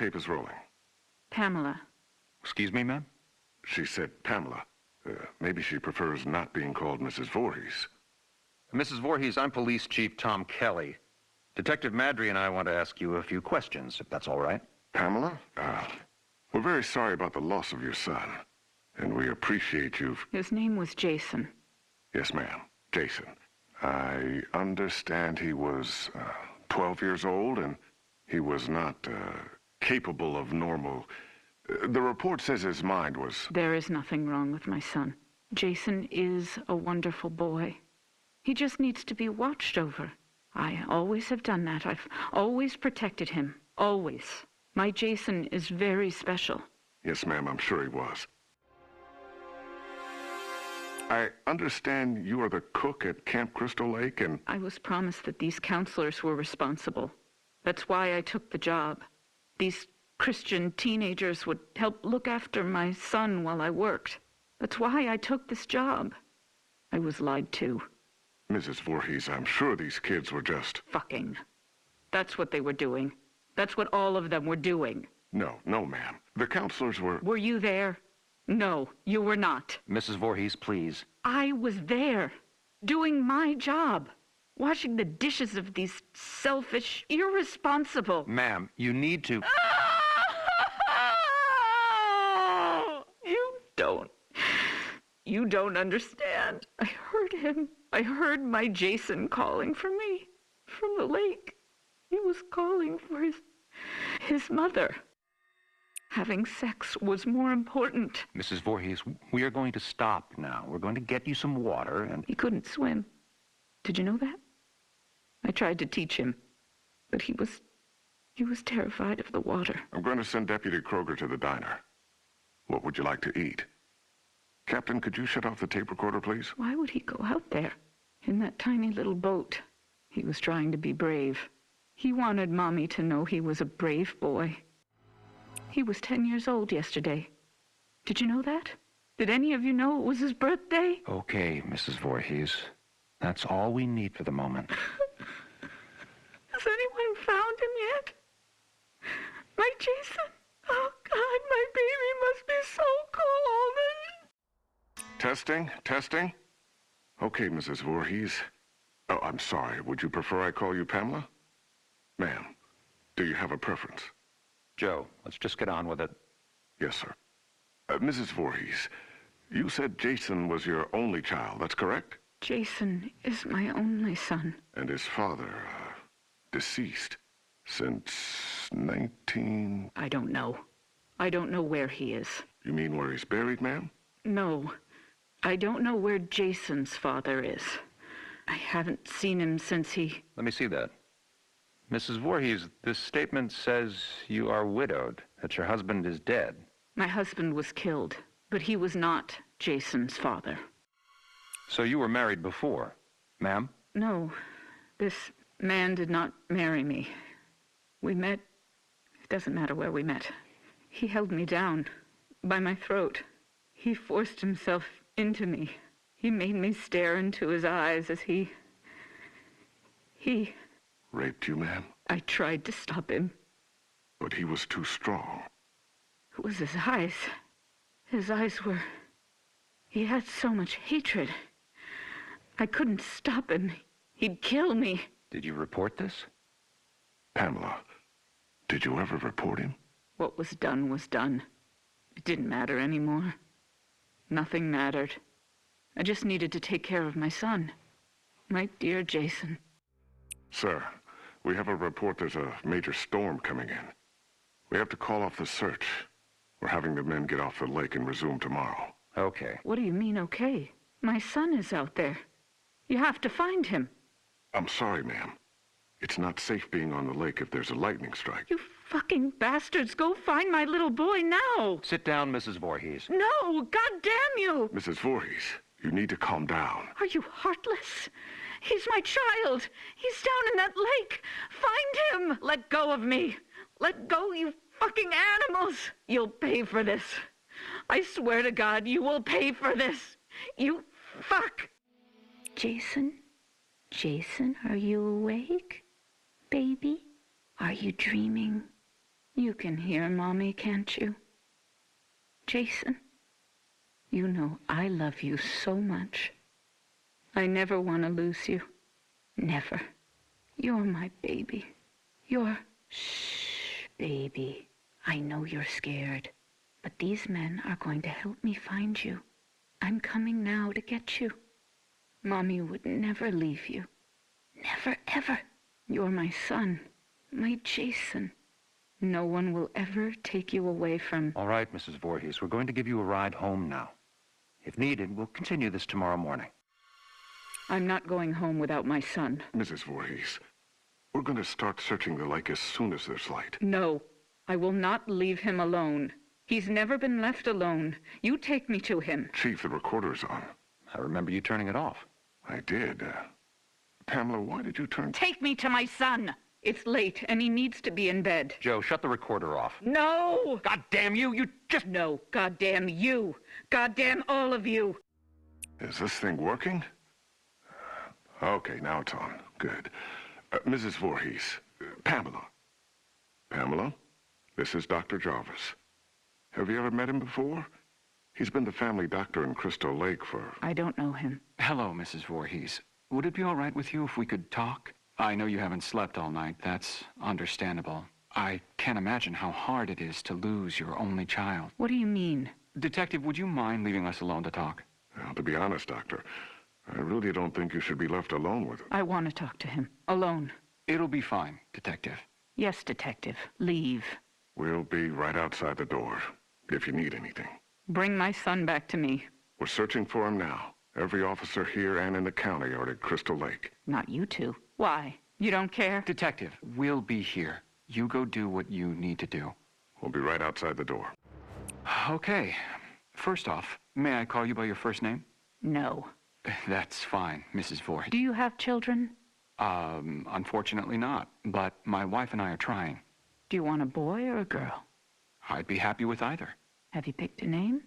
tape is rolling. Pamela. Excuse me, ma'am? She said Pamela. Maybe she prefers not being called Mrs. Voorhees. Mrs. Voorhees, I'm Police Chief Tom Kelly. Detective Madry and I want to ask you a few questions, if that's all right. Pamela, we're very sorry about the loss of your son. And we appreciate you. His name was Jason. Yes, ma'am. Jason. I understand he was 12 years old and he was not capable of normal. The report says his mind was... There is nothing wrong with my son. Jason is a wonderful boy. He just needs to be watched over. I always have done that. I've always protected him. Always. My Jason is very special. Yes, ma'am, I'm sure he was. I understand you are the cook at Camp Crystal Lake and... I was promised that these counselors were responsible. That's why I took the job. These Christian teenagers would help look after my son while I worked. That's why I took this job. I was lied to. Mrs. Voorhees, I'm sure these kids were just... Fucking. That's what they were doing. That's what all of them were doing. No, ma'am. The counselors were... Were you there? No, you were not. Mrs. Voorhees, please. I was there, doing my job, washing the dishes of these selfish, irresponsible... Ma'am, you need to... You don't understand. I heard him. I heard my Jason calling for me from the lake. He was calling for his mother. Having sex was more important. Mrs. Voorhees, we are going to stop now. We're going to get you some water and... He couldn't swim. Did you know that? I tried to teach him, but he was terrified of the water. I'm going to send Deputy Kroger to the diner. What would you like to eat? Captain, could you shut off the tape recorder, please? Why would he go out there in that tiny little boat? He was trying to be brave. He wanted Mommy to know he was a brave boy. He was 10 years old yesterday. Did you know that? Did any of you know it was his birthday? Okay, Mrs. Voorhees. That's all we need for the moment. Has anyone found him yet? My Jason? Oh, God, my baby must be so cold. Testing? Okay, Mrs. Voorhees. Oh, I'm sorry. Would you prefer I call you Pamela? Ma'am, do you have a preference? Joe, let's just get on with it. Yes, sir. Mrs. Voorhees, you said Jason was your only child, that's correct? Jason is my only son. And his father, deceased since 19... I don't know. I don't know where he is. You mean where he's buried, ma'am? No. I don't know where Jason's father is. I haven't seen him since he... Let me see that. Mrs. Voorhees, this statement says you are widowed, that your husband is dead. My husband was killed, but he was not Jason's father. So you were married before, ma'am? No, this man did not marry me. We met... It doesn't matter where we met. He held me down by my throat. He forced himself into me. He made me stare into his eyes as he... Raped you, ma'am? I tried to stop him. But he was too strong. It was his eyes. His eyes were... He had so much hatred. I couldn't stop him. He'd kill me. Did you report this? Pamela, did you ever report him? What was done. It didn't matter anymore. Nothing mattered. I just needed to take care of my son. My dear Jason. Sir, we have a report there's a major storm coming in. We have to call off the search. We're having the men get off the lake and resume tomorrow. Okay. What do you mean, okay? My son is out there. You have to find him. I'm sorry, ma'am. It's not safe being on the lake if there's a lightning strike. You fucking bastards, go find my little boy now! Sit down, Mrs. Voorhees. No, goddamn you! Mrs. Voorhees, you need to calm down. Are you heartless? He's my child. He's down in that lake. Find him! Let go of me. Let go, you fucking animals! You'll pay for this. I swear to God, you will pay for this. You fuck! Jason? Jason, are you awake? Baby? Are you dreaming? You can hear Mommy, can't you? Jason, you know I love you so much. I never want to lose you. Never. You're my baby. Shh, baby. I know you're scared, but these men are going to help me find you. I'm coming now to get you. Mommy would never leave you. Never, ever. You're my son, my Jason. No one will ever take you away from... All right, Mrs. Voorhees, we're going to give you a ride home now. If needed, we'll continue this tomorrow morning. I'm not going home without my son. Mrs. Voorhees, we're going to start searching the lake as soon as there's light. No, I will not leave him alone. He's never been left alone. You take me to him. Chief, the recorder's on. I remember you turning it off. I did. Pamela, why did you turn... Take me to my son. It's late, and he needs to be in bed. Joe, shut the recorder off. No! God damn you! You just... No, goddamn you. Goddamn all of you. Is this thing working? Okay, now it's on. Good. Mrs. Voorhees, Pamela. Pamela, this is Dr. Jarvis. Have you ever met him before? He's been the family doctor in Crystal Lake for... I don't know him. Hello, Mrs. Voorhees. Would it be all right with you if we could talk? I know you haven't slept all night. That's understandable. I can't imagine how hard it is to lose your only child. What do you mean? Detective, would you mind leaving us alone to talk? Well, to be honest, Doctor, I really don't think you should be left alone with him. I want to talk to him. Alone. It'll be fine, Detective. Yes, Detective. Leave. We'll be right outside the door, if you need anything. Bring my son back to me. We're searching for him now. Every officer here and in the county are at Crystal Lake. Not you two. Why? You don't care? Detective, we'll be here. You go do what you need to do. We'll be right outside the door. Okay. First off, may I call you by your first name? No. That's fine, Mrs. Voorhees. Do you have children? Unfortunately not, but my wife and I are trying. Do you want a boy or a girl? I'd be happy with either. Have you picked a name?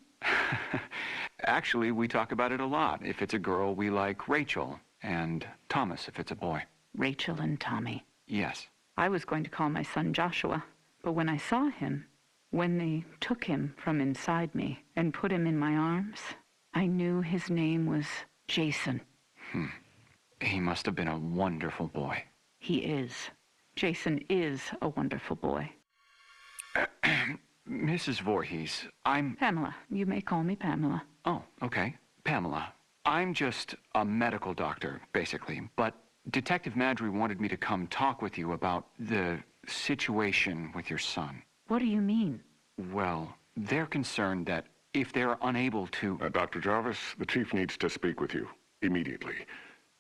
Actually, we talk about it a lot. If it's a girl, we like Rachel, and Thomas if it's a boy. Rachel and Tommy. Yes. I was going to call my son Joshua, but when I saw him, when they took him from inside me and put him in my arms, I knew his name was Jason. He must have been a wonderful boy. He is. Jason is a wonderful boy. Mrs. Voorhees, I'm... Pamela. You may call me Pamela. Oh, okay. Pamela, I'm just a medical doctor, basically, but Detective Madry wanted me to come talk with you about the situation with your son. What do you mean? Well, they're concerned that if they're unable to... Dr. Jarvis, the chief needs to speak with you immediately.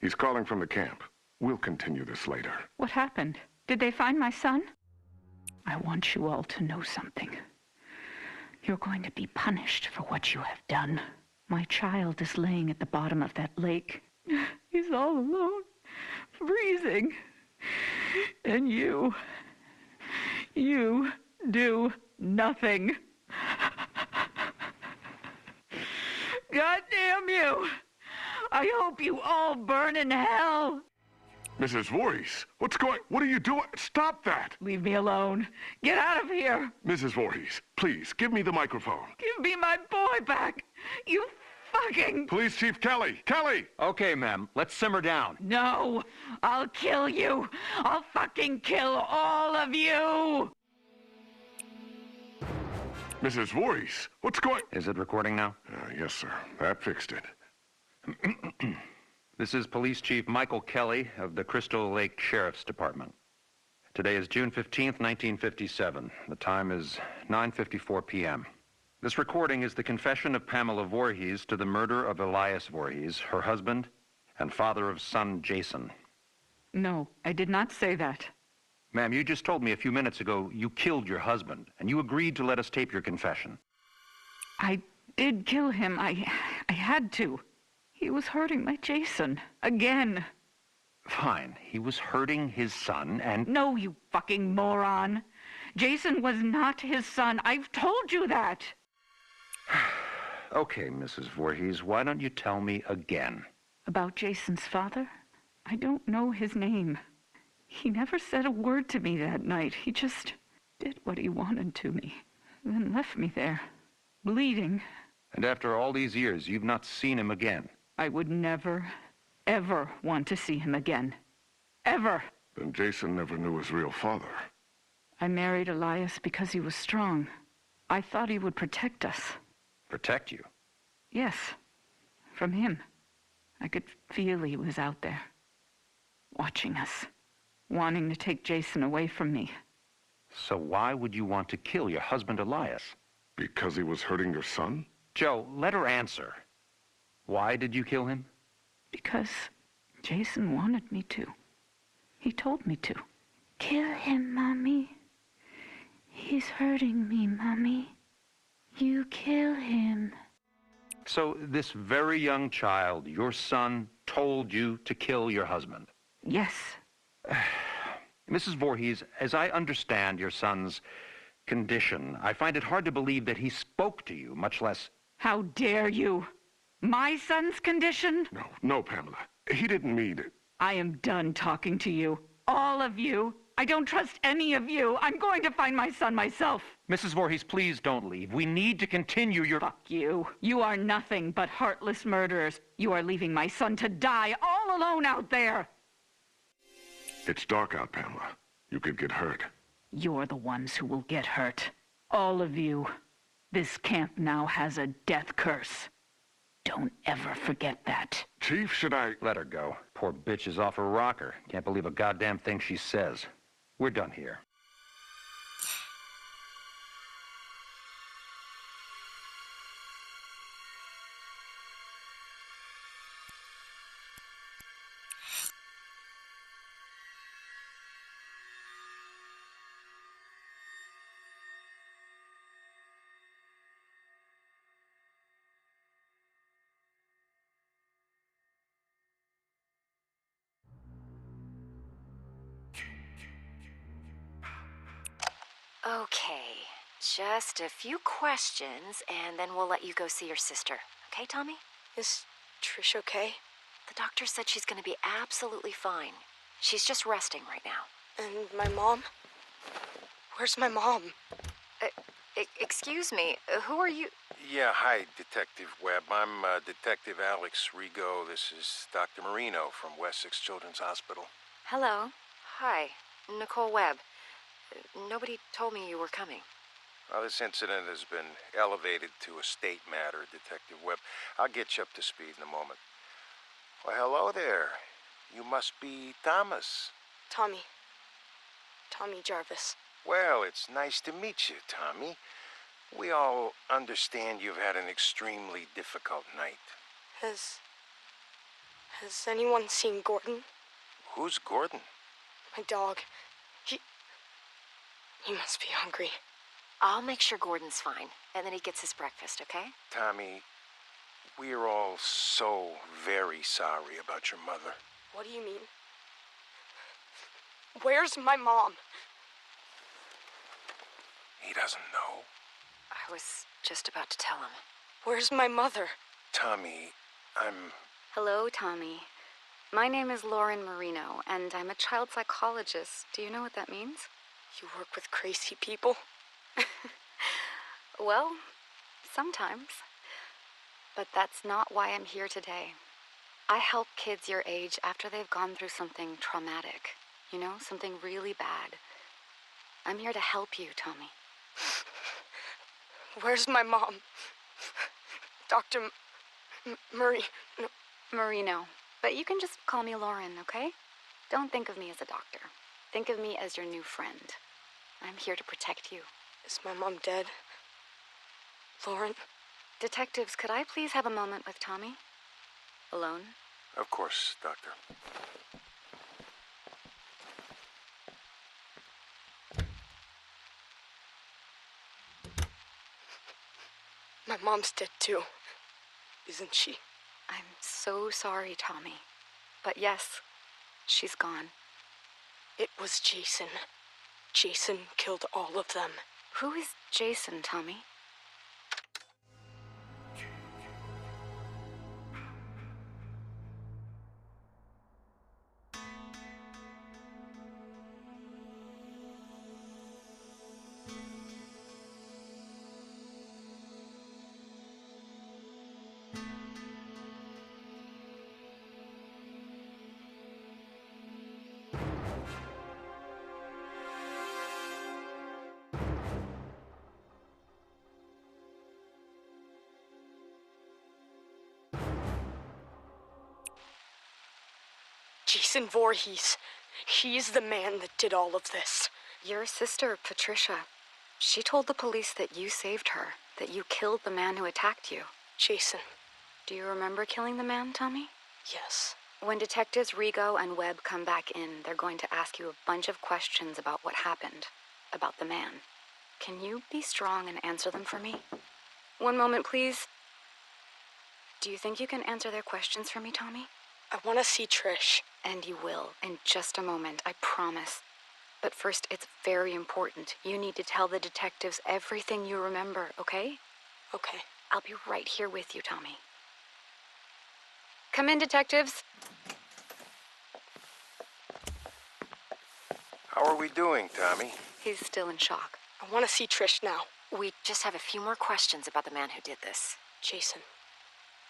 He's calling from the camp. We'll continue this later. What happened? Did they find my son? I want you all to know something. You're going to be punished for what you have done. My child is laying at the bottom of that lake. He's all alone, freezing. And you do nothing. God damn you! I hope you all burn in hell! Mrs. Voorhees, what are you doing? Stop that! Leave me alone. Get out of here! Mrs. Voorhees, please, give me the microphone. Give me my boy back! You fucking... Police Chief Kelly! Kelly! Okay, ma'am. Let's simmer down. No! I'll kill you! I'll fucking kill all of you! Mrs. Voorhees, what's going... Is it recording now? Yes, sir. That fixed it. This is Police Chief Michael Kelly of the Crystal Lake Sheriff's Department. Today is June 15th, 1957. The time is 9:54 p.m. This recording is the confession of Pamela Voorhees to the murder of Elias Voorhees, her husband, and father of son Jason. No, I did not say that. Ma'am, you just told me a few minutes ago you killed your husband, and you agreed to let us tape your confession. I did kill him. I had to. He was hurting my Jason. Again. Fine. He was hurting his son, and... No, you fucking moron. Jason was not his son. I've told you that. Okay, Mrs. Voorhees, why don't you tell me again? About Jason's father? I don't know his name. He never said a word to me that night. He just did what he wanted to me, then left me there, bleeding. And after all these years, you've not seen him again. I would never, ever want to see him again. Ever. Then Jason never knew his real father. I married Elias because he was strong. I thought he would protect us. Protect you? Yes, from him. I could feel he was out there, watching us, wanting to take Jason away from me. So why would you want to kill your husband, Elias? Because he was hurting your son? Joe, let her answer. Why did you kill him? Because Jason wanted me to. He told me to. Kill him, Mommy. He's hurting me, Mommy. You kill him. So this very young child, your son, told you to kill your husband? Yes. Mrs. Voorhees, as I understand your son's condition, I find it hard to believe that he spoke to you, much less... How dare you? My son's condition? No, Pamela. He didn't mean it. I am done talking to you. All of you. I don't trust any of you. I'm going to find my son myself. Mrs. Voorhees, please don't leave. We need to continue your... Fuck you. You are nothing but heartless murderers. You are leaving my son to die all alone out there. It's dark out, Pamela. You could get hurt. You're the ones who will get hurt. All of you. This camp now has a death curse. Don't ever forget that. Chief, should I... Let her go. Poor bitch is off her rocker. Can't believe a goddamn thing she says. We're done here. Okay, just a few questions, and then we'll let you go see your sister. Okay, Tommy? Is Trish okay? The doctor said she's gonna be absolutely fine. She's just resting right now. And my mom? Where's my mom? Excuse me, who are you? Yeah, hi, Detective Webb. I'm Detective Alex Rigo. This is Dr. Marino from Wessex Children's Hospital. Hello. Hi, Nicole Webb. Nobody told me you were coming. Well, this incident has been elevated to a state matter, Detective Webb. I'll get you up to speed in a moment. Well, hello there. You must be Thomas. Tommy. Tommy Jarvis. Well, it's nice to meet you, Tommy. We all understand you've had an extremely difficult night. Has anyone seen Gordon? Who's Gordon? My dog. He must be hungry. I'll make sure Gordon's fine, and then he gets his breakfast, okay? Tommy, we're all so very sorry about your mother. What do you mean? Where's my mom? He doesn't know. I was just about to tell him. Where's my mother? Tommy, I'm... Hello, Tommy. My name is Lauren Marino, and I'm a child psychologist. Do you know what that means? You work with crazy people? Well, sometimes. But that's not why I'm here today. I help kids your age after they've gone through something traumatic. You know, something really bad. I'm here to help you, Tommy. Where's my mom? Dr. Murray... No. Marino. But you can just call me Lauren, okay? Don't think of me as a doctor. Think of me as your new friend. I'm here to protect you. Is my mom dead? Lauren? Detectives, could I please have a moment with Tommy? Alone? Of course, Doctor. My mom's dead too, isn't she? I'm so sorry, Tommy. But yes, she's gone. It was Jason. Jason killed all of them. Who is Jason, Tommy? Jason Voorhees. He's the man that did all of this. Your sister, Patricia, she told the police that you saved her, that you killed the man who attacked you. Jason. Do you remember killing the man, Tommy? Yes. When detectives Rigo and Webb come back in, they're going to ask you a bunch of questions about what happened, about the man. Can you be strong and answer them for me? One moment, please. Do you think you can answer their questions for me, Tommy? I want to see Trish. And you will, in just a moment, I promise. But first, it's very important. You need to tell the detectives everything you remember, okay? Okay. I'll be right here with you, Tommy. Come in, detectives. How are we doing, Tommy? He's still in shock. I want to see Trish now. We just have a few more questions about the man who did this. Jason.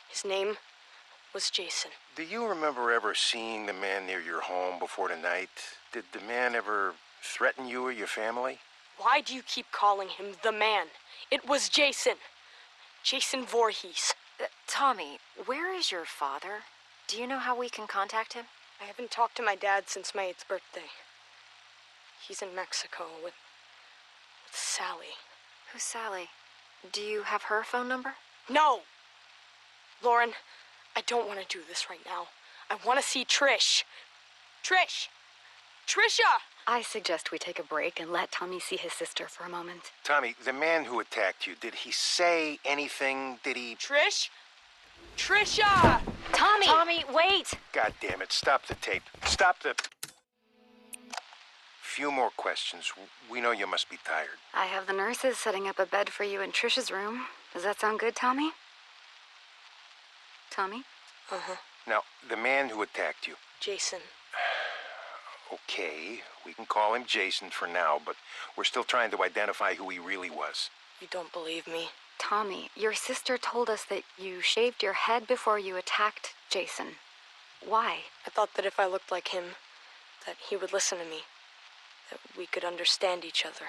His name was Jason. Do you remember ever seeing the man near your home before tonight? Did the man ever threaten you or your family? Why do you keep calling him the man? It was Jason. Jason Voorhees. Tommy, where is your father? Do you know how we can contact him? I haven't talked to my dad since my 8th birthday. He's in Mexico with Sally. Who's Sally? Do you have her phone number? No! Lauren, I don't want to do this right now. I want to see Trish. Trish! Trisha! I suggest we take a break and let Tommy see his sister for a moment. Tommy, the man who attacked you, did he say anything? Did he... Trish? Trisha! Tommy! Tommy, wait! God damn it, stop the tape. Stop the... Few more questions. We know you must be tired. I have the nurses setting up a bed for you in Trisha's room. Does that sound good, Tommy? Tommy? Uh-huh. Now, the man who attacked you. Jason. Okay, we can call him Jason for now, but we're still trying to identify who he really was. You don't believe me? Tommy, your sister told us that you shaved your head before you attacked Jason. Why? I thought that if I looked like him, that he would listen to me. That we could understand each other.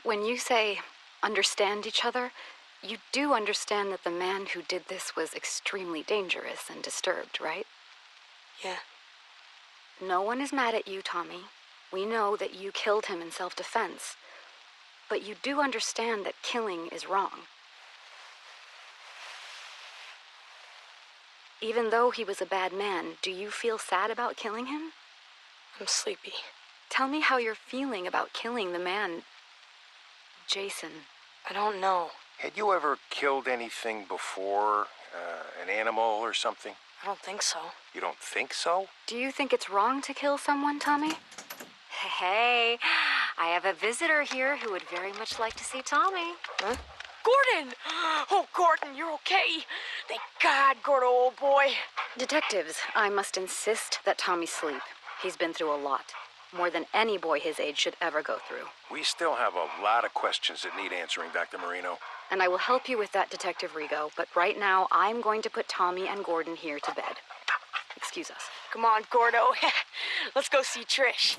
When you say understand each other, you do understand that the man who did this was extremely dangerous and disturbed, right? Yeah. No one is mad at you, Tommy. We know that you killed him in self-defense. But you do understand that killing is wrong. Even though he was a bad man, do you feel sad about killing him? I'm sleepy. Tell me how you're feeling about killing the man, Jason. I don't know. Had you ever killed anything before? An animal or something? I don't think so. You don't think so? Do you think it's wrong to kill someone, Tommy? Hey, I have a visitor here who would very much like to see Tommy. Huh? Gordon! Oh, Gordon, you're okay. Thank God, Gordo, old boy. Detectives, I must insist that Tommy sleep. He's been through a lot. More than any boy his age should ever go through. We still have a lot of questions that need answering, Dr. Marino. And I will help you with that, Detective Rigo, but right now I'm going to put Tommy and Gordon here to bed. Excuse us. Come on, Gordo. Let's go see Trish.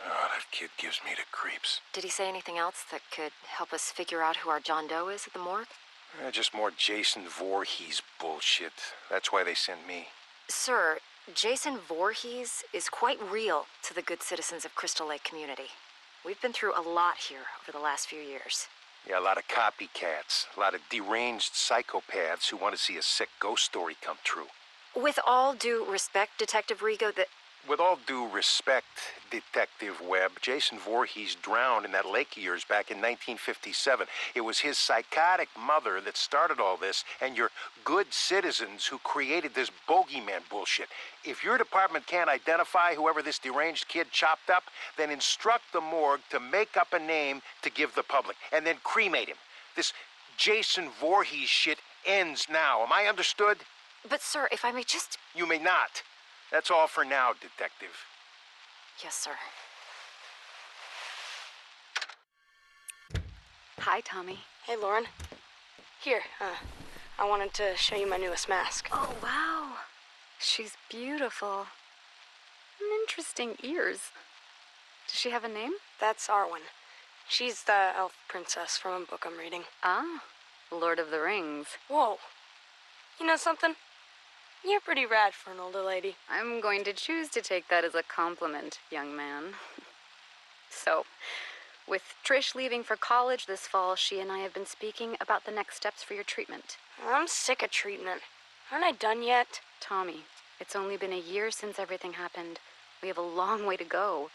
Oh, that kid gives me the creeps. Did he say anything else that could help us figure out who our John Doe is at the morgue? Just more Jason Voorhees bullshit. That's why they sent me. Sir, Jason Voorhees is quite real to the good citizens of Crystal Lake community. We've been through a lot here over the last few years. Yeah, a lot of copycats. A lot of deranged psychopaths who want to see a sick ghost story come true. With all due respect, Detective Rigo, that... With all due respect, Detective Webb, Jason Voorhees drowned in that lake of yours back in 1957. It was his psychotic mother that started all this, and your good citizens who created this bogeyman bullshit. If your department can't identify whoever this deranged kid chopped up, then instruct the morgue to make up a name to give the public, and then cremate him. This Jason Voorhees shit ends now. Am I understood? But, sir, if I may just... You may not. That's all for now, Detective. Yes, sir. Hi, Tommy. Hey, Lauren. Here, I wanted to show you my newest mask. Oh, wow. She's beautiful. Interesting ears. Does she have a name? That's Arwen. She's the elf princess from a book I'm reading. Ah, Lord of the Rings. Whoa. You know something? You're pretty rad for an older lady. I'm going to choose to take that as a compliment, young man. So, with Trish leaving for college this fall, she and I have been speaking about the next steps for your treatment. I'm sick of treatment. Aren't I done yet? Tommy, it's only been a year since everything happened. We have a long way to go.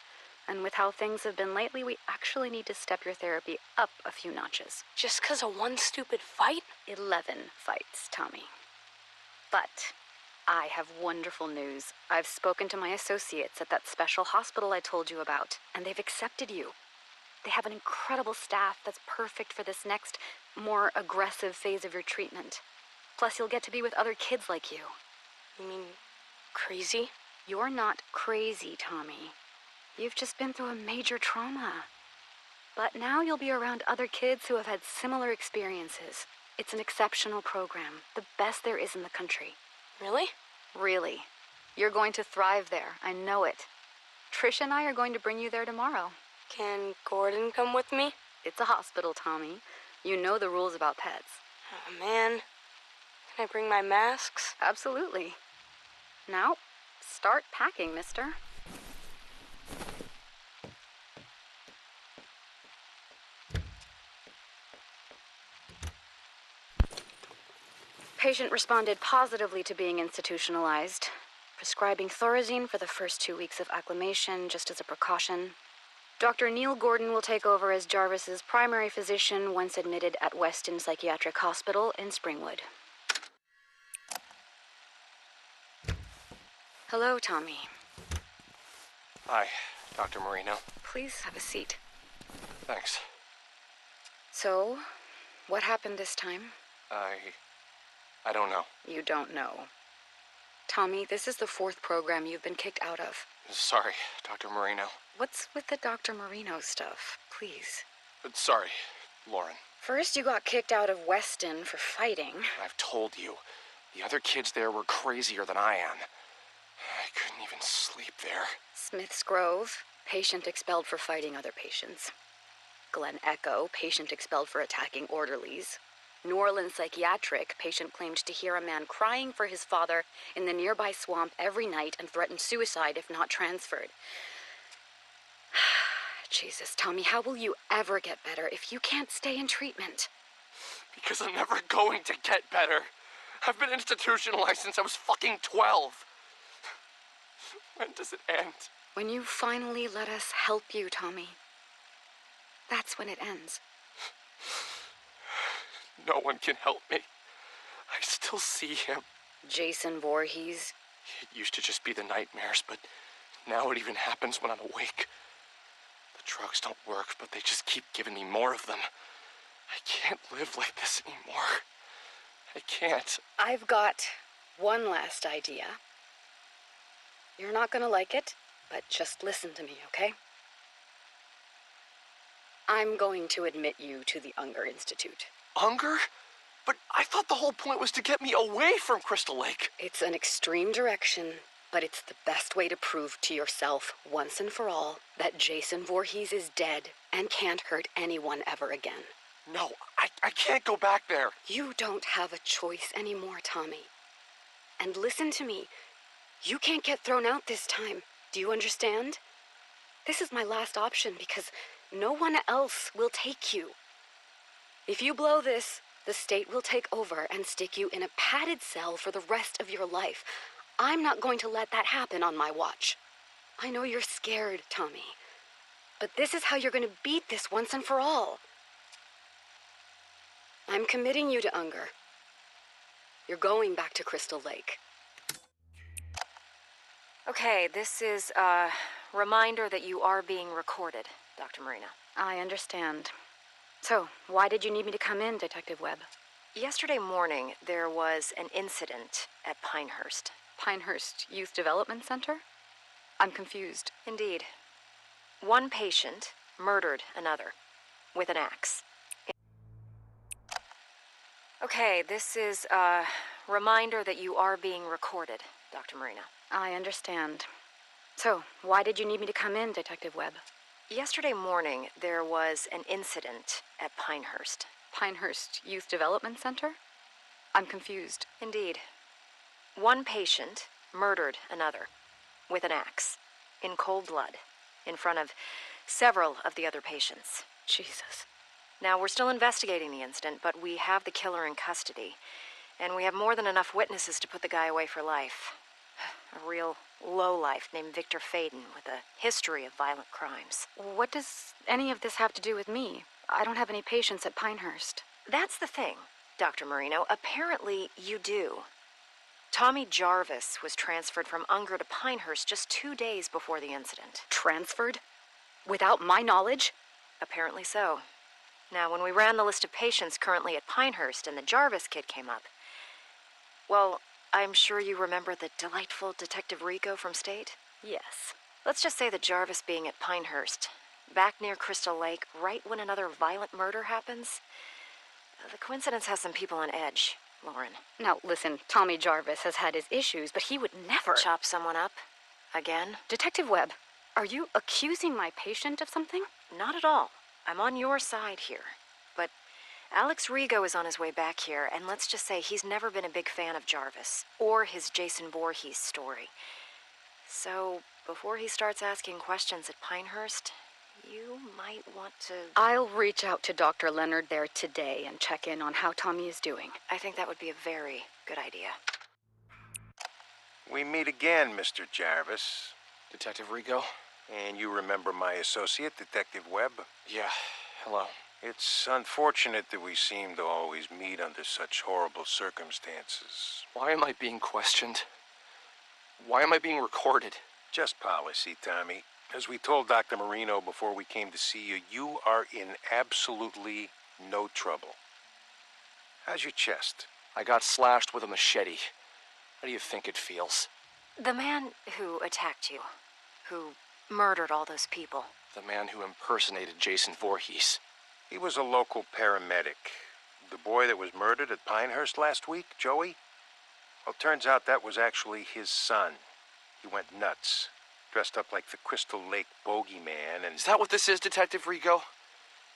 And with how things have been lately, we actually need to step your therapy up a few notches. Just 'cause of one stupid fight? 11 fights, Tommy. But I have wonderful news. I've spoken to my associates at that special hospital I told you about, and they've accepted you. They have an incredible staff that's perfect for this next, more aggressive phase of your treatment. Plus, you'll get to be with other kids like you. You mean crazy? You're not crazy, Tommy. You've just been through a major trauma. But now you'll be around other kids who have had similar experiences. It's an exceptional program, the best there is in the country. Really? Really. You're going to thrive there, I know it. Trish and I are going to bring you there tomorrow. Can Gordon come with me? It's a hospital, Tommy. You know the rules about pets. Oh, man. Can I bring my masks? Absolutely. Now, start packing, mister. Patient responded positively to being institutionalized, prescribing Thorazine for the first 2 weeks of acclimation just as a precaution. Dr. Neil Gordon will take over as Jarvis's primary physician once admitted at Weston Psychiatric Hospital in Springwood. Hello, Tommy. Hi, Dr. Marino. Please have a seat. Thanks. So, what happened this time? I don't know. You don't know. Tommy, this is the 4th program you've been kicked out of. Sorry, Dr. Marino. What's with the Dr. Marino stuff? Please. Sorry, Lauren. First, you got kicked out of Weston for fighting. I've told you, the other kids there were crazier than I am. I couldn't even sleep there. Smith's Grove, patient expelled for fighting other patients. Glen Echo, patient expelled for attacking orderlies. New Orleans Psychiatric, patient claimed to hear a man crying for his father in the nearby swamp every night and threatened suicide if not transferred. Jesus, Tommy, how will you ever get better if you can't stay in treatment? Because I'm never going to get better. I've been institutionalized since I was fucking 12. When does it end? When you finally let us help you, Tommy. That's when it ends. No one can help me. I still see him. Jason Voorhees. It used to just be the nightmares, but now it even happens when I'm awake. The drugs don't work, but they just keep giving me more of them. I can't live like this anymore. I can't. I've got one last idea. You're not gonna like it, but just listen to me, okay? I'm going to admit you to the Unger Institute. Unger? But I thought the whole point was to get me away from Crystal Lake. It's an extreme direction, but it's the best way to prove to yourself, once and for all, that Jason Voorhees is dead and can't hurt anyone ever again. No, I can't go back there. You don't have a choice anymore, Tommy. And listen to me. You can't get thrown out this time. Do you understand? This is my last option because no one else will take you. If you blow this, the state will take over and stick you in a padded cell for the rest of your life. I'm not going to let that happen on my watch. I know you're scared, Tommy. But this is how you're going to beat this once and for all. I'm committing you to Unger. You're going back to Crystal Lake. Okay, this is a reminder that you are being recorded, Dr. Marino. I understand. So, why did you need me to come in, Detective Webb? Yesterday morning, there was an incident at Pinehurst. Pinehurst Youth Development Center? I'm confused. Indeed. One patient murdered another with an axe. Okay, this is a reminder that you are being recorded, Dr. Marino. I understand. So, why did you need me to come in, Detective Webb? Yesterday morning, there was an incident at Pinehurst. Pinehurst Youth Development Center? I'm confused. Indeed. One patient murdered another with an axe in cold blood in front of several of the other patients. Jesus. Now, we're still investigating the incident, but we have the killer in custody. And we have more than enough witnesses to put the guy away for life. A real lowlife named Victor Faden with a history of violent crimes. What does any of this have to do with me? I don't have any patients at Pinehurst. That's the thing, Dr. Marino. Apparently, you do. Tommy Jarvis was transferred from Unger to Pinehurst just 2 days before the incident. Transferred? Without my knowledge? Apparently so. Now, when we ran the list of patients currently at Pinehurst and the Jarvis kid came up, well, I'm sure you remember the delightful Detective Rico from State? Yes. Let's just say that Jarvis being at Pinehurst, back near Crystal Lake, right when another violent murder happens, the coincidence has some people on edge, Lauren. Now, listen, Tommy Jarvis has had his issues, but he would never... Chop someone up? Again? Detective Webb, are you accusing my patient of something? Not at all. I'm on your side here. But Alex Rigo is on his way back here, and let's just say he's never been a big fan of Jarvis, or his Jason Voorhees story. So, before he starts asking questions at Pinehurst, you might want to... I'll reach out to Dr. Leonard there today and check in on how Tommy is doing. I think that would be a very good idea. We meet again, Mr. Jarvis. Detective Rigo? And you remember my associate, Detective Webb? Yeah, hello. It's unfortunate that we seem to always meet under such horrible circumstances. Why am I being questioned? Why am I being recorded? Just policy, Tommy. As we told Dr. Marino before we came to see you, you are in absolutely no trouble. How's your chest? I got slashed with a machete. How do you think it feels? The man who attacked you, who murdered all those people. The man who impersonated Jason Voorhees. He was a local paramedic. The boy that was murdered at Pinehurst last week, Joey? Well, turns out that was actually his son. He went nuts. Dressed up like the Crystal Lake bogeyman and... Is that what this is, Detective Rigo?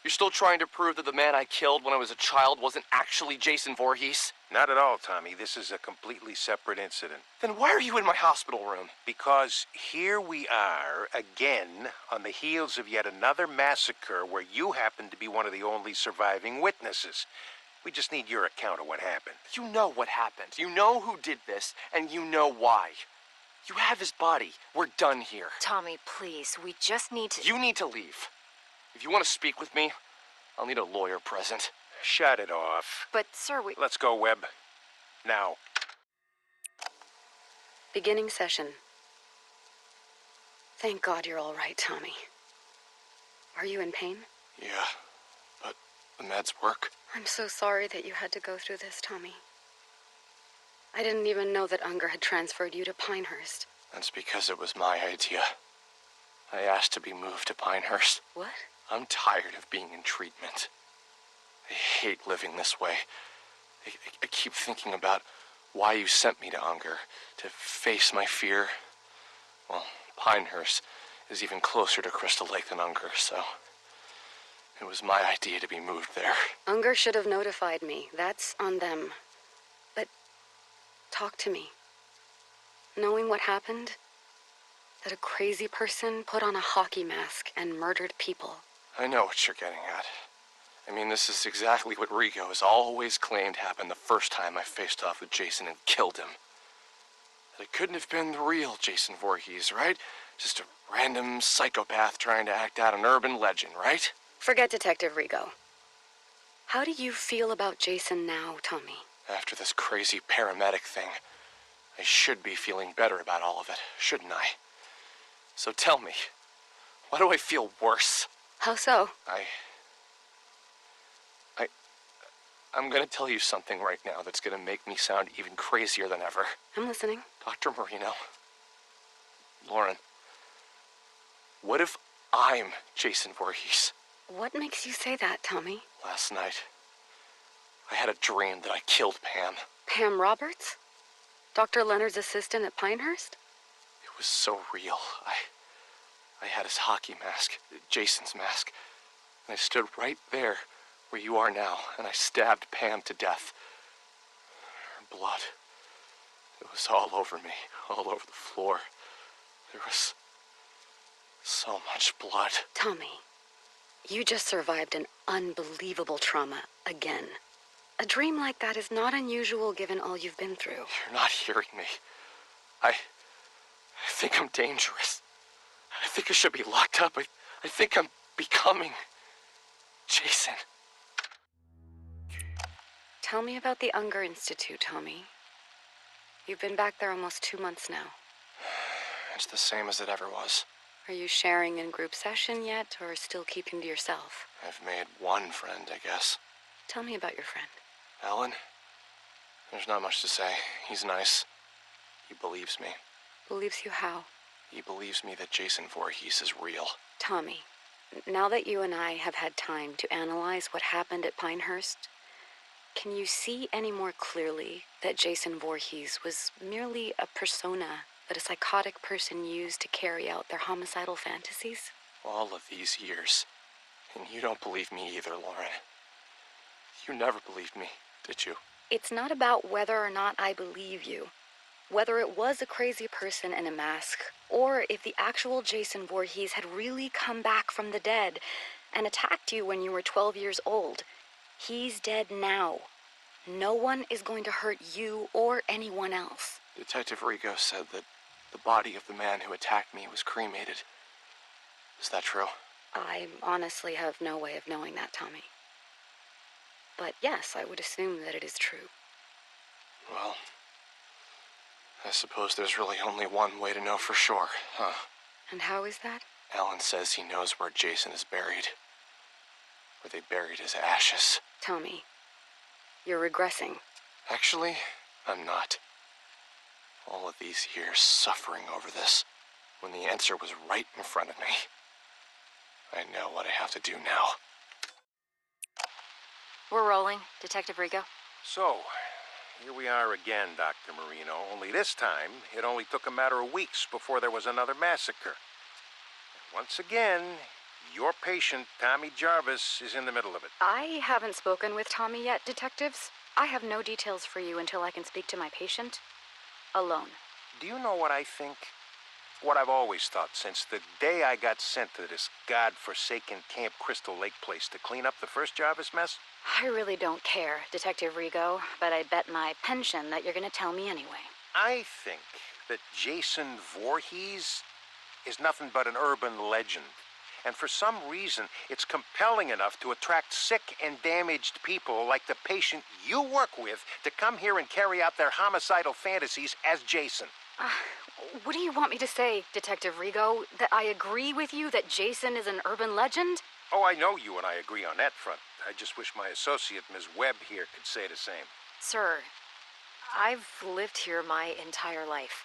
You're still trying to prove that the man I killed when I was a child wasn't actually Jason Voorhees? Not at all, Tommy. This is a completely separate incident. Then why are you in my hospital room? Because here we are, again, on the heels of yet another massacre where you happen to be one of the only surviving witnesses. We just need your account of what happened. You know what happened. You know who did this, and you know why. You have his body. We're done here. Tommy, please, we just need to... You need to leave. If you want to speak with me, I'll need a lawyer present. Shut it off. But, sir, we... Let's go, Webb. Now. Beginning session. Thank God you're all right, Tommy. Are you in pain? Yeah, but the meds work. I'm so sorry that you had to go through this, Tommy. I didn't even know that Unger had transferred you to Pinehurst. That's because it was my idea. I asked to be moved to Pinehurst. What? I'm tired of being in treatment. I hate living this way. I keep thinking about why you sent me to Unger, to face my fear. Well, Pinehurst is even closer to Crystal Lake than Unger, so it was my idea to be moved there. Unger should have notified me. That's on them. But talk to me. Knowing what happened, that a crazy person put on a hockey mask and murdered people. I know what you're getting at. I mean, this is exactly what Rigo has always claimed happened the first time I faced off with Jason and killed him. That it couldn't have been the real Jason Voorhees, right? Just a random psychopath trying to act out an urban legend, right? Forget Detective Rigo. How do you feel about Jason now, Tommy? After this crazy paramedic thing, I should be feeling better about all of it, shouldn't I? So tell me, why do I feel worse? How so? I'm gonna tell you something right now that's gonna make me sound even crazier than ever. I'm listening. Dr. Marino, Lauren, what if I'm Jason Voorhees? What makes you say that, Tommy? Last night, I had a dream that I killed Pam. Pam Roberts? Dr. Leonard's assistant at Pinehurst? It was so real. I had his hockey mask, Jason's mask. And I stood right there where you are now, and I stabbed Pam to death. Her blood, it was all over me, all over the floor. There was so much blood. Tommy, you just survived an unbelievable trauma again. A dream like that is not unusual given all you've been through. You're not hearing me. I think I'm dangerous. I think I should be locked up. I think I'm becoming Jason. Tell me about the Unger Institute, Tommy. You've been back there almost 2 months now. It's the same as it ever was. Are you sharing in group session yet, or still keeping to yourself? I've made one friend, I guess. Tell me about your friend. Alan? There's not much to say. He's nice. He believes me. Believes you how? He believes me that Jason Voorhees is real. Tommy, now that you and I have had time to analyze what happened at Pinehurst, can you see any more clearly that Jason Voorhees was merely a persona that a psychotic person used to carry out their homicidal fantasies? All of these years. And you don't believe me either, Lauren. You never believed me, did you? It's not about whether or not I believe you. Whether it was a crazy person in a mask, or if the actual Jason Voorhees had really come back from the dead and attacked you when you were 12 years old. He's dead now. No one is going to hurt you or anyone else. Detective Rigo said that the body of the man who attacked me was cremated. Is that true? I honestly have no way of knowing that, Tommy. But yes, I would assume that it is true. Well, I suppose there's really only one way to know for sure, huh? And how is that? Alan says he knows where Jason is buried. Where they buried his ashes. Tommy, you're regressing. Actually, I'm not. All of these years suffering over this, when the answer was right in front of me. I know what I have to do now. We're rolling, Detective Rigo. So, here we are again, Dr. Marino, only this time it only took a matter of weeks before there was another massacre. And once again, your patient, Tommy Jarvis, is in the middle of it. I haven't spoken with Tommy yet, detectives. I have no details for you until I can speak to my patient alone. Do you know what I think? What I've always thought since the day I got sent to this godforsaken Camp Crystal Lake place to clean up the first Jarvis mess? I really don't care, Detective Rigo, but I bet my pension that you're going to tell me anyway. I think that Jason Voorhees is nothing but an urban legend. And for some reason, it's compelling enough to attract sick and damaged people like the patient you work with to come here and carry out their homicidal fantasies as Jason. What do you want me to say, Detective Rigo? That I agree with you that Jason is an urban legend? Oh, I know you and I agree on that front. I just wish my associate, Ms. Webb, here could say the same. Sir, I've lived here my entire life.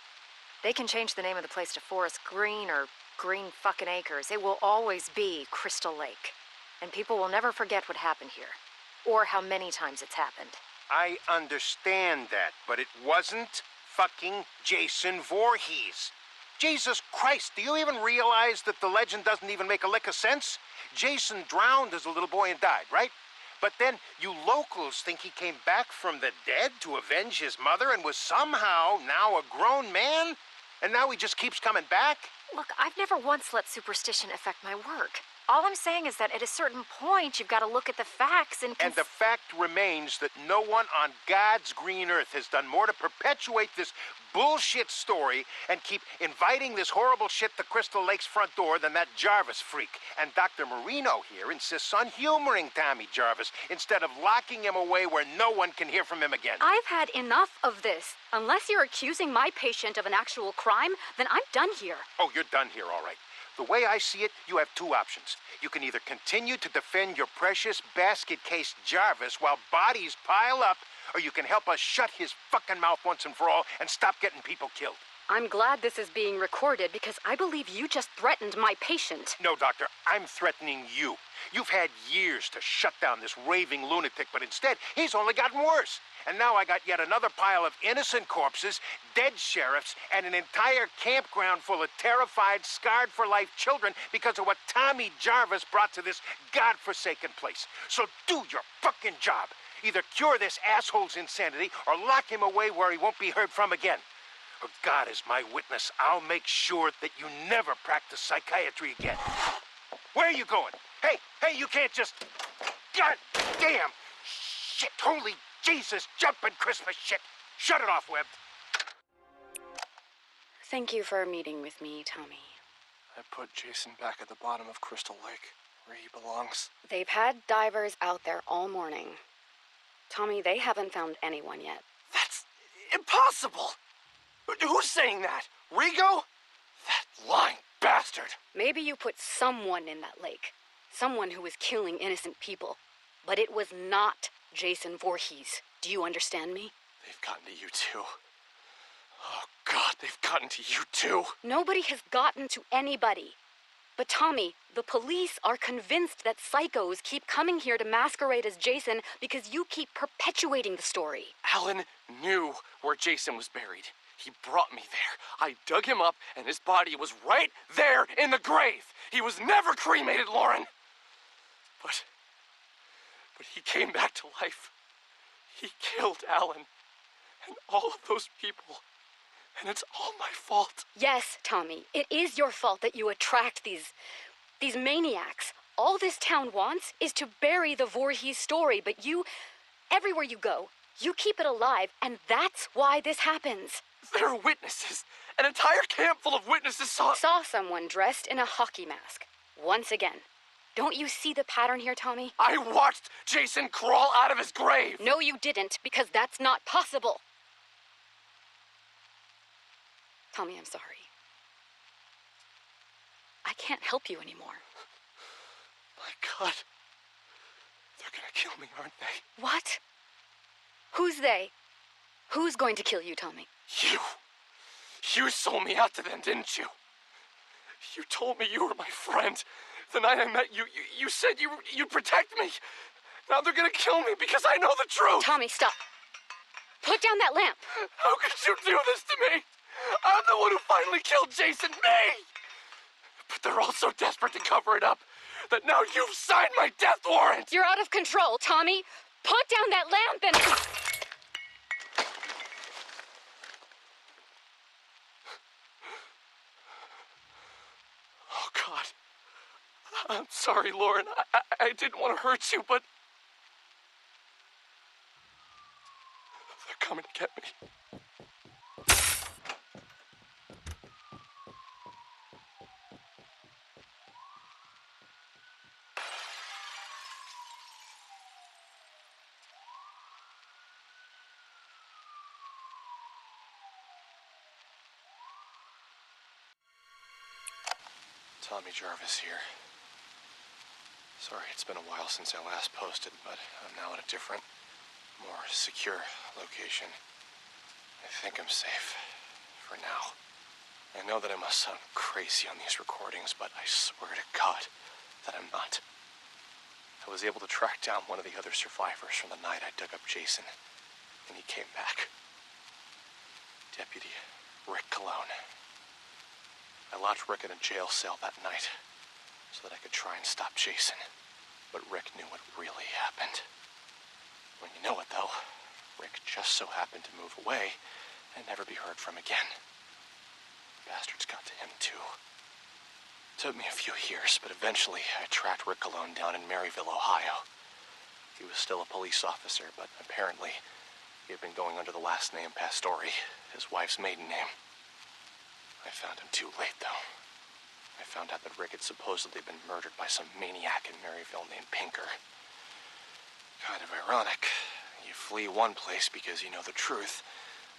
They can change the name of the place to Forest Green or Green fucking Acres. It will always be Crystal Lake. And people will never forget what happened here. Or how many times it's happened. I understand that, but it wasn't fucking Jason Voorhees. Jesus Christ, do you even realize that the legend doesn't even make a lick of sense? Jason drowned as a little boy and died, right? But then you locals think he came back from the dead to avenge his mother and was somehow now a grown man? And now he just keeps coming back? Look, I've never once let superstition affect my work. All I'm saying is that at a certain point, you've got to look at the facts and... And the fact remains that no one on God's green earth has done more to perpetuate this bullshit story and keep inviting this horrible shit to Crystal Lake's front door than that Jarvis freak. And Dr. Marino here insists on humoring Tommy Jarvis instead of locking him away where no one can hear from him again. I've had enough of this. Unless you're accusing my patient of an actual crime, then I'm done here. Oh, you're done here, all right. The way I see it, you have two options. You can either continue to defend your precious basket case Jarvis while bodies pile up, or you can help us shut his fucking mouth once and for all and stop getting people killed. I'm glad this is being recorded because I believe you just threatened my patient. No, Doctor, I'm threatening you. You've had years to shut down this raving lunatic, but instead, he's only gotten worse. And now I got yet another pile of innocent corpses, dead sheriffs, and an entire campground full of terrified, scarred-for-life children because of what Tommy Jarvis brought to this godforsaken place. So do your fucking job. Either cure this asshole's insanity or lock him away where he won't be heard from again. For God is my witness, I'll make sure that you never practice psychiatry again. Where are you going? Hey, you can't just... God damn! Shit, holy Jesus, jumping Christmas shit! Shut it off, Webb. Thank you for meeting with me, Tommy. I put Jason back at the bottom of Crystal Lake, where he belongs. They've had divers out there all morning. Tommy, they haven't found anyone yet. That's impossible! Who's saying that? Rigo? That lying bastard! Maybe you put someone in that lake. Someone who was killing innocent people. But it was not Jason Voorhees. Do you understand me? They've gotten to you too. Oh God, they've gotten to you too. Nobody has gotten to anybody. But Tommy, the police are convinced that psychos keep coming here to masquerade as Jason because you keep perpetuating the story. Alan knew where Jason was buried. He brought me there. I dug him up, and his body was right there in the grave. He was never cremated, Lauren. But he came back to life. He killed Alan and all of those people. And it's all my fault. Yes, Tommy, it is your fault that you attract these maniacs. All this town wants is to bury the Voorhees story, but you, everywhere you go, you keep it alive, and that's why this happens. There are witnesses. An entire camp full of witnesses saw Someone dressed in a hockey mask. Once again. Don't you see the pattern here, Tommy? I watched Jason crawl out of his grave. No, you didn't, because that's not possible. Tommy, I'm sorry. I can't help you anymore. My God. They're gonna kill me, aren't they? What? Who's they? Who's going to kill you, Tommy? You. You sold me out to them, didn't you? You told me you were my friend. The night I met you, you said you'd protect me. Now they're gonna kill me because I know the truth. Tommy, stop. Put down that lamp. How could you do this to me? I'm the one who finally killed Jason, me! But they're all so desperate to cover it up that now you've signed my death warrant! You're out of control, Tommy. Put down that lamp and... Oh, God. I'm sorry, Lauren. I didn't want to hurt you, but... They're coming to get me. Tommy Jarvis here. Sorry, it's been a while since I last posted, but I'm now at a different, more secure location. I think I'm safe. For now. I know that I must sound crazy on these recordings, but I swear to God that I'm not. I was able to track down one of the other survivors from the night I dug up Jason, and he came back. Deputy Rick Cologne. I locked Rick in a jail cell that night so that I could try and stop Jason. But Rick knew what really happened. When you know it, though, Rick just so happened to move away and never be heard from again. Bastards got to him, too. Took me a few years, but eventually I tracked Rick Cologne down in Maryville, Ohio. He was still a police officer, but apparently he had been going under the last name Pastore, his wife's maiden name. I found him too late, though. I found out that Rick had supposedly been murdered by some maniac in Maryville named Pinker. Kind of ironic. You flee one place because you know the truth,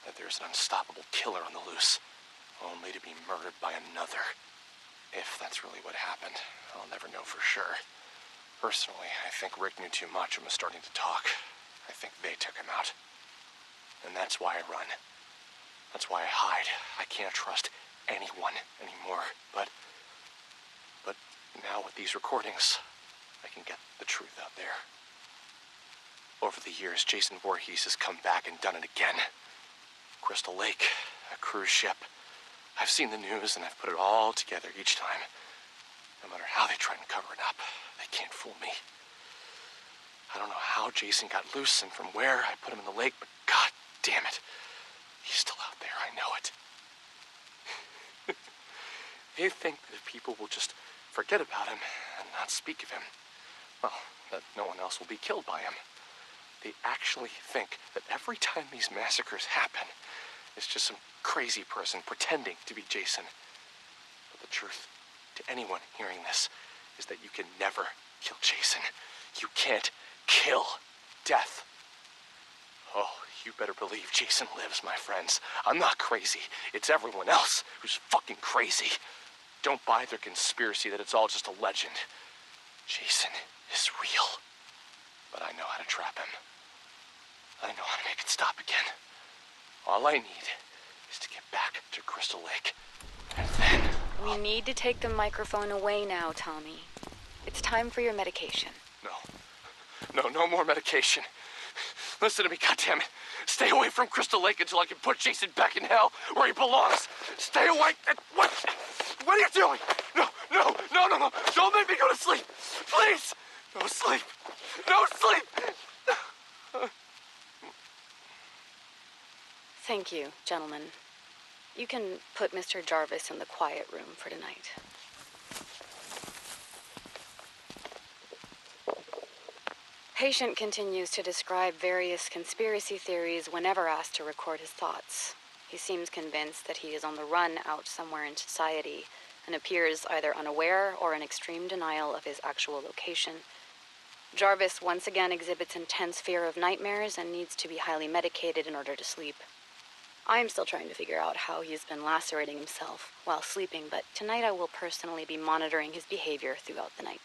that there's an unstoppable killer on the loose, only to be murdered by another. If that's really what happened, I'll never know for sure. Personally, I think Rick knew too much and was starting to talk. I think they took him out. And that's why I run. That's why I hide. I can't trust anyone anymore. But now with these recordings, I can get the truth out there. Over the years, Jason Voorhees has come back and done it again. Crystal Lake, a cruise ship. I've seen the news and I've put it all together each time. No matter how they try and cover it up, they can't fool me. I don't know how Jason got loose and from where I put him in the lake, but god damn it. He's still out there, I know it. They think that people will just forget about him and not speak of him. Well, that no one else will be killed by him. They actually think that every time these massacres happen, it's just some crazy person pretending to be Jason. But the truth to anyone hearing this is that you can never kill Jason. You can't kill death. Oh, you better believe Jason lives, my friends. I'm not crazy. It's everyone else who's fucking crazy. Don't buy their conspiracy that it's all just a legend. Jason is real. But I know how to trap him. I know how to make it stop again. All I need is to get back to Crystal Lake. And then... We need to take the microphone away now, Tommy. It's time for your medication. No more medication. Listen to me, goddammit. Stay away from Crystal Lake until I can put Jason back in hell where he belongs. Stay away. What are you doing? No. Don't make me go to sleep. Please. No sleep. No sleep. Thank you, gentlemen. You can put Mr. Jarvis in the quiet room for tonight. Patient continues to describe various conspiracy theories whenever asked to record his thoughts. He seems convinced that he is on the run out somewhere in society and appears either unaware or in extreme denial of his actual location. Jarvis once again exhibits intense fear of nightmares and needs to be highly medicated in order to sleep. I'm still trying to figure out how he's been lacerating himself while sleeping, but tonight I will personally be monitoring his behavior throughout the night.